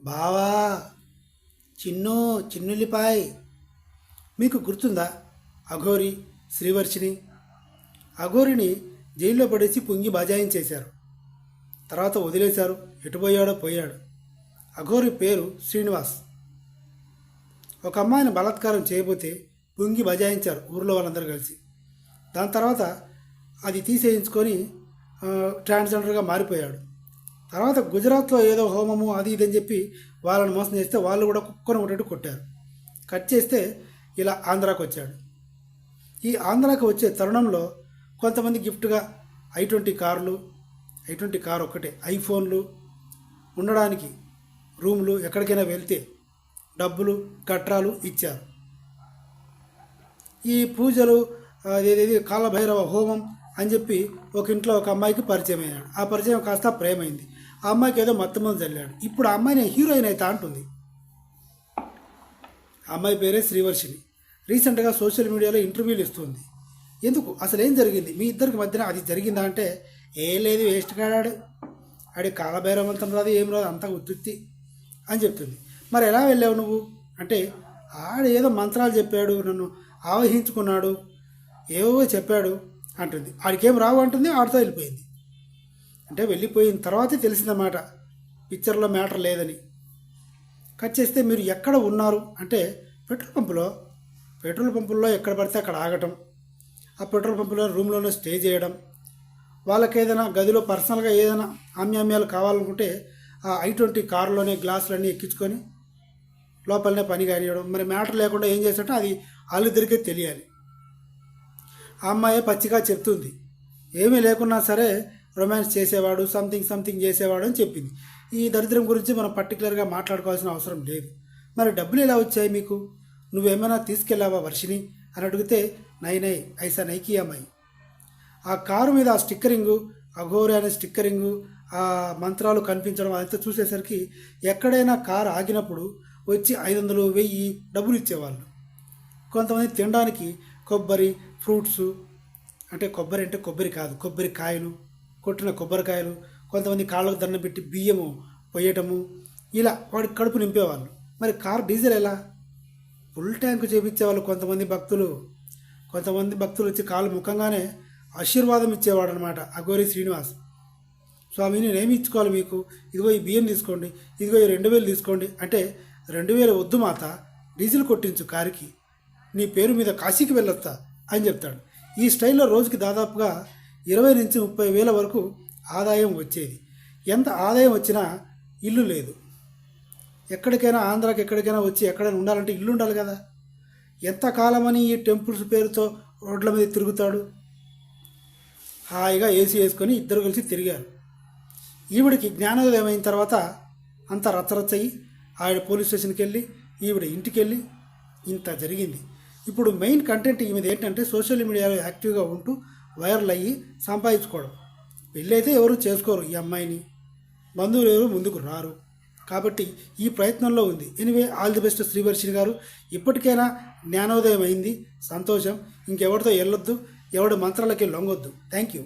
బావా, చిన్ను చిన్నులిపాయ్, మీకు గుర్తుందా? అఘోరి శ్రీవర్షిని. అఘోరిని జైల్లో పడేసి పొంగి బజాయించేశారు. తర్వాత వదిలేశారు. ఎటుపోయాడో పోయాడు. అఘోరి పేరు శ్రీనివాస్. ఒక అమ్మాయిని బలాత్కారం చేయబోతే పొంగి బజాయించారు ఊర్లో వాళ్ళందరూ కలిసి. దాని తర్వాత అది తీసేయించుకొని ట్రాన్స్జెండర్గా మారిపోయాడు. తర్వాత గుజరాత్లో ఏదో హోమము అది ఇదని చెప్పి వాళ్ళని మోసం చేస్తే వాళ్ళు కూడా కుక్కను కొట్టేట్టు కొట్టారు. కట్ చేస్తే ఇలా ఆంధ్రాకి వచ్చాడు. ఈ ఆంధ్రాకి వచ్చే తరుణంలో కొంతమంది గిఫ్ట్గా i20 కార్లు, i20 కారు ఒక్కటే, ఐఫోన్లు, ఉండడానికి రూమ్లు, ఎక్కడికైనా వెళ్తే డబ్బులు కట్రాలు ఇచ్చారు. ఈ పూజలు అదేది కాలభైరవ హోమం అని చెప్పి ఒక ఇంట్లో ఒక అమ్మాయికి పరిచయం అయ్యాడు. ఆ పరిచయం కాస్త ప్రేమైంది. ఆ అమ్మాయికి ఏదో మొత్తం మంది చల్లాడు. ఇప్పుడు ఆ అమ్మాయిని హీరోయిన్ అయితే అంటుంది. ఆ అమ్మాయి పేరే శ్రీవర్షిని. రీసెంట్గా సోషల్ మీడియాలో ఇంటర్వ్యూలు ఇస్తుంది. ఎందుకు, అసలు ఏం జరిగింది మీ ఇద్దరికి మధ్యన, అది జరిగిందా అంటే ఏం లేదు, వేస్ట్ కాడాడు, ఆడి కాలభైరవంతం రాదు, ఏం రాదు, అంతా ఉత్తుత్తి అని చెప్తుంది. మరి ఎలా వెళ్ళావు నువ్వు అంటే, ఆడు ఏదో మంత్రాలు చెప్పాడు, నన్ను ఆవహించుకున్నాడు, ఏవో చెప్పాడు అంటుంది. ఆడికేం రావు అంటుంది. ఆడితో వెళ్ళిపోయింది. అంటే వెళ్ళిపోయిన తర్వాతే తెలిసిందన్నమాట పిక్చర్లో మ్యాటర్ లేదని. కట్ చేస్తే మీరు ఎక్కడ ఉన్నారు అంటే పెట్రోల్ పంపుల్లో ఎక్కడ పడితే అక్కడ ఆగటం, ఆ పెట్రోల్ పంపులో రూమ్లోనే స్టే చేయడం, వాళ్ళకి ఏదైనా గదిలో పర్సనల్గా ఏదైనా ఆమ్యామ్యాలు కావాలనుకుంటే ఆ i20 కారులోనే గ్లాసులన్నీ ఎక్కించుకొని లోపలనే పని కానివ్వడం. మరి మ్యాటర్ లేకుండా ఏం చేసినట్టు అది వాళ్ళిద్దరికే తెలియాలి. ఆ అమ్మాయి పచ్చిగా చెప్తుంది, ఏమీ లేకున్నా సరే రొమాన్స్ చేసేవాడు, సంథింగ్ చేసేవాడు అని చెప్పింది. ఈ దరిద్రం గురించి మనం పర్టికులర్గా మాట్లాడుకోవాల్సిన అవసరం లేదు. మరి డబ్బులు ఎలా వచ్చాయి మీకు, నువ్వేమైనా తీసుకెళ్ళావా వర్షిని అని అడిగితే నై ఐసా నైకి అమ్మాయి. ఆ కారు మీద ఆ స్టిక్కరింగు, అఘోరి అనే స్టిక్కరింగు, ఆ మంత్రాలు కనిపించడం అదంతా చూసేసరికి ఎక్కడైనా కారు ఆగినప్పుడు వచ్చి 500, 1000 డబ్బులు ఇచ్చేవాళ్ళు. కొంతమంది తినడానికి కొబ్బరి, ఫ్రూట్స్, అంటే కొబ్బరి కాదు, కొబ్బరికాయలు, కొట్టిన కొబ్బరికాయలు, కొంతమంది కాళ్ళకు దండం పెట్టి బియ్యము పోయటము, ఇలా వాడికి కడుపు నింపేవాళ్ళు. మరి కారు డీజిల్ ఎలా? ఫుల్ ట్యాంకు చేపించేవాళ్ళు కొంతమంది భక్తులు వచ్చి కాళ్ళు ముఖంగానే ఆశీర్వాదం ఇచ్చేవాడు అనమాట అఘోరి శ్రీనివాస్. స్వామి నేనేమి ఇచ్చుకోవాలి మీకు, ఇదిగో ఈ బియ్యం తీసుకోండి, ఇదిగో ఈ 2000 తీసుకోండి అంటే 2000 వద్దు మాత, డీజిల్ కొట్టించు కారుకి, నీ పేరు మీద కాశీకి వెళ్ళొస్తా అని చెప్తాడు. ఈ స్టైల్లో రోజుకి దాదాపుగా 20 నుంచి 30 వేల వరకు ఆదాయం వచ్చేది. ఎంత ఆదాయం వచ్చినా ఇల్లు లేదు. ఎక్కడికైనా ఆంధ్రాకి ఎక్కడికైనా వచ్చి ఎక్కడైనా ఉండాలంటే ఇల్లు ఉండాలి కదా. ఎంతకాలమని ఈ టెంపుల్స్ పేరుతో రోడ్ల మీద తిరుగుతాడు. హాయిగా ఏసీ వేసుకొని ఇద్దరు కలిసి తిరిగారు. ఈవిడికి జ్ఞానోదయం అయిన తర్వాత అంతా రచ్చరచ్చయి ఆవిడ పోలీస్ స్టేషన్కి వెళ్ళి ఈవిడ ఇంటికి వెళ్ళి ఇంత జరిగింది. ఇప్పుడు మెయిన్ కంటెంట్ ఈమెది ఏంటంటే సోషల్ మీడియాలో యాక్టివ్గా ఉంటూ వైరల్ అయ్యి సంపాదించుకోవడం. పెళ్ళి అయితే ఎవరు చేసుకోరు ఈ అమ్మాయిని, బంధువులు ఎవరు ముందుకు రారు. కాబట్టి ఈ ప్రయత్నంలో ఉంది. Anyway, all the best Srivarshini గారు. ఇప్పటికైనా జ్ఞానోదయం అయింది, సంతోషం. ఇంకెవరితో వెళ్ళొద్దు, ఎవడి మంత్రాలకి లొంగొద్దు. Thank you.